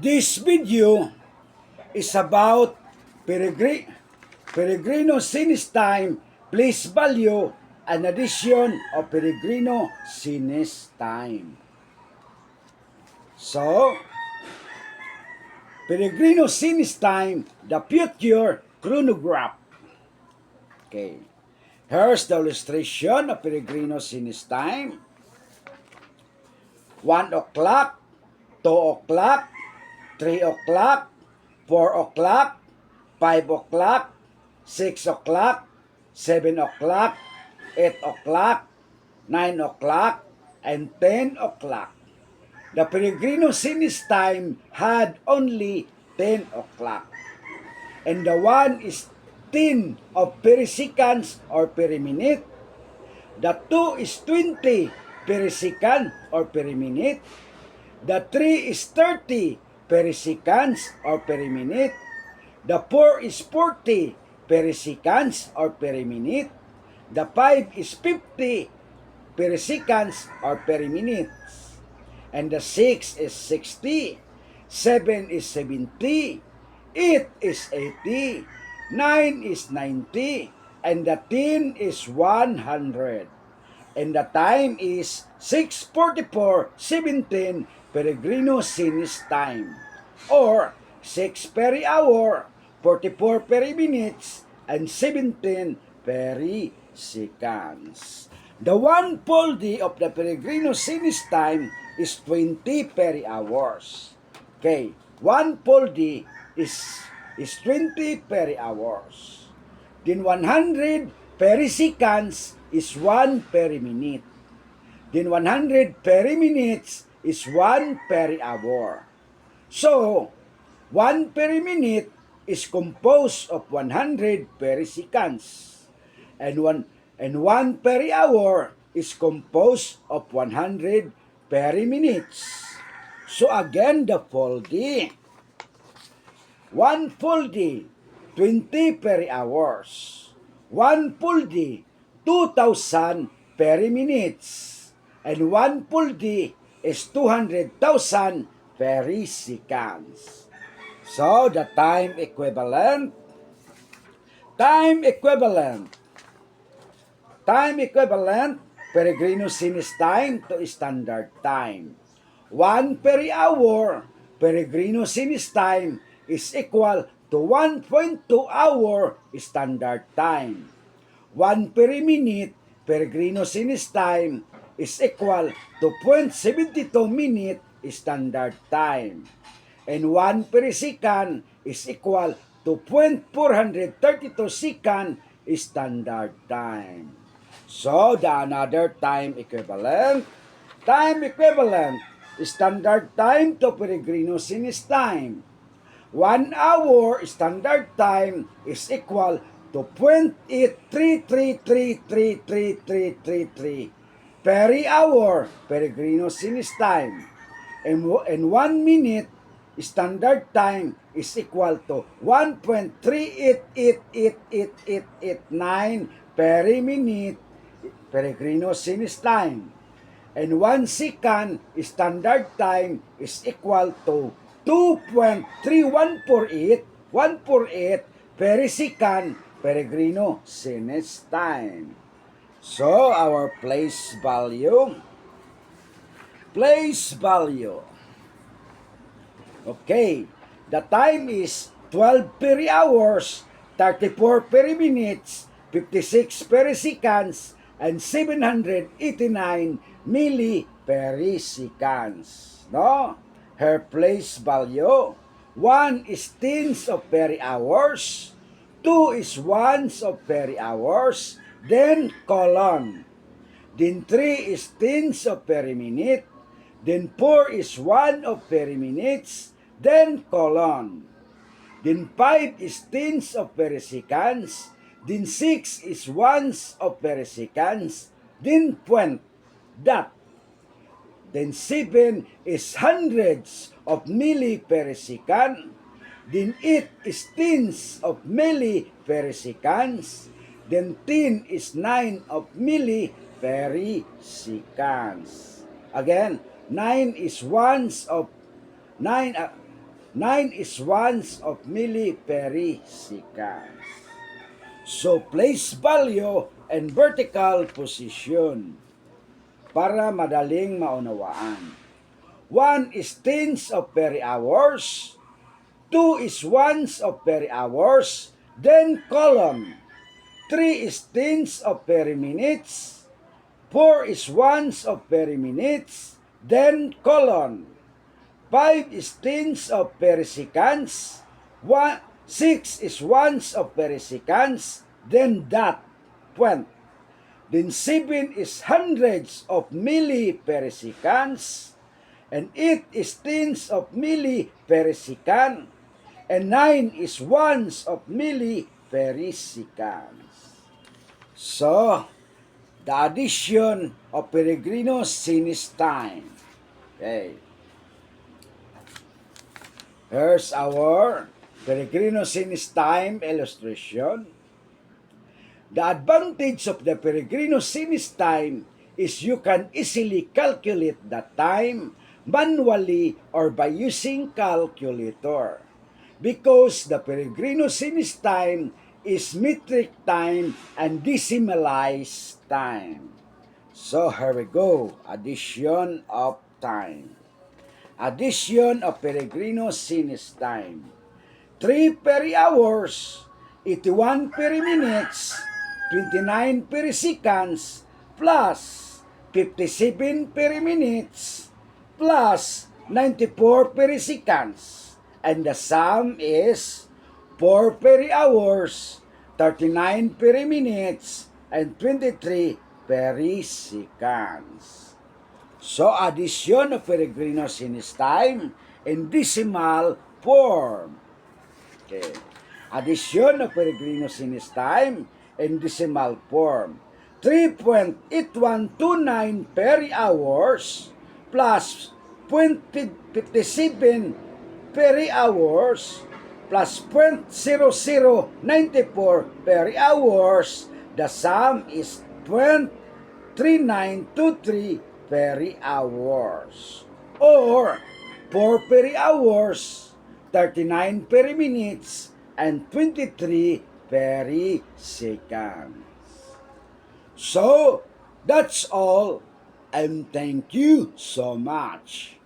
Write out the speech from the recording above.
This video is about Peregrino Sinus time. Please value an addition of Peregrino Sinus time. So, Peregrino Sinus time, the future chronograph. Okay. Here's the illustration of Peregrino Sinus time. 1 o'clock, 2 o'clock, 3 o'clock, 4 o'clock, 5 o'clock, 6 o'clock, 7 o'clock, 8 o'clock, 9 o'clock, and 10 o'clock. The Peregrino Sinus time had only 10 o'clock. And the one is 10 of periseconds or periminute. The 2 is 20 perisecond or periminute. The 3 is 30 periseconds or periminute. The 4 is 40 periseconds or periminute. The 5 is 50 periseconds or periminutes. And the 6 is 60. 7 is 70. 8 is 80. 9 is 90. And the 10 is 100. And the time is 6:44:17 Peregrino Sinus time, or 6 peri-hour, 44 peri-minutes, and 17 peri-seconds. The 1 full day of the Peregrino Sinus time is 20 peri-hours. Okay, 1 full day is 20 peri-hours. Then 100 peri-seconds is 1 peri-minute. Then 100 peri-minutes is 1 peri-hour. So, 1 peri-minute is composed of 100 peri-seconds. And 1 peri-hour is composed of 100 peri-minutes. So again, the full day. 1 full day, 20 peri-hours. 1 full day, 2,000 peri-minutes. And 1 full day is 200,000 peri-seconds. So, the time equivalent, Peregrino Sinus time to standard time. 1 peri-hour, Peregrino Sinus time is equal to 1.2 hour standard time. 1 peri-minute, Peregrino Sinus time is equal to 0.72 minute standard time. And 1 perisecond is equal to 0.432 second standard time. So, the another time equivalent, standard time to Peregrino Sinus time. 1 hour standard time is equal to 0.8333333 peri-hour Peregrino Sinus time. And 1 minute standard time is equal to 1.38888889 peri-minute Peregrino Sinus time. And 1 second standard time is equal to 2.3148 perisecond Peregrino Sinus time. So, our place value. Okay, the time is 12 peri-hours, 34 peri-minutes, 56 peri-seconds, and 789 milli-peri-seconds. No? Her place value. 1 is tens of peri-hours, 2 is ones of peri-hours, then colon. Then 3 is tens of peri-minute. Then 4 is 1 of peri-minutes. Then colon. Then 5 is tens of peri-seconds. Then 6 is ones of peri-seconds. Then point. Dot. Then 7 is hundreds of milli-perisecond. Then 8 is tens of milli-periseconds. Then 10 is 9 of milli-periseconds. Again, 9 is ones of 9 9 is ones of milliperisecond. So, place value and vertical position para madaling maunawaan. 1 is tens of peri-hours, 2 is ones of peri-hours, then colon. 3 is tens of peri-minutes, 4 is ones of peri-minutes, then colon. 5 is tens of periseconds, 6 is ones of periseconds, then dot, point. Then 7 is hundreds of milliperiseconds, and 8 is tens of milliperisecond, and 9 is ones of milliperiseconds. So, the addition of Peregrino Sinis time. Okay. Here's our Peregrino Sinis time illustration. The advantage of the Peregrino Sinis time is you can easily calculate the time manually or by using calculator. Because the Peregrino Sinis time is metric time and decimalized time. So here we go, addition of time. Addition of Peregrino Sinis time. 3 peri-hours, 81 peri-minutes, 29 peri-seconds, plus 57 peri-minutes, plus 94 peri-seconds. And the sum is 4 peri-hours, 39 peri-minutes, and 23 peri-seconds. So, addition of Peregrino Sinis time in decimal form. Okay. Addition of Peregrino Sinis time in decimal form. 3.8129 peri-hours plus 0.57 peri-hours plus 0.0094 peri-hours. The sum is 0.3923 peri-hours, or 4 peri-hours, 39 peri-minutes, and 23 peri-seconds. So, that's all, and thank you so much.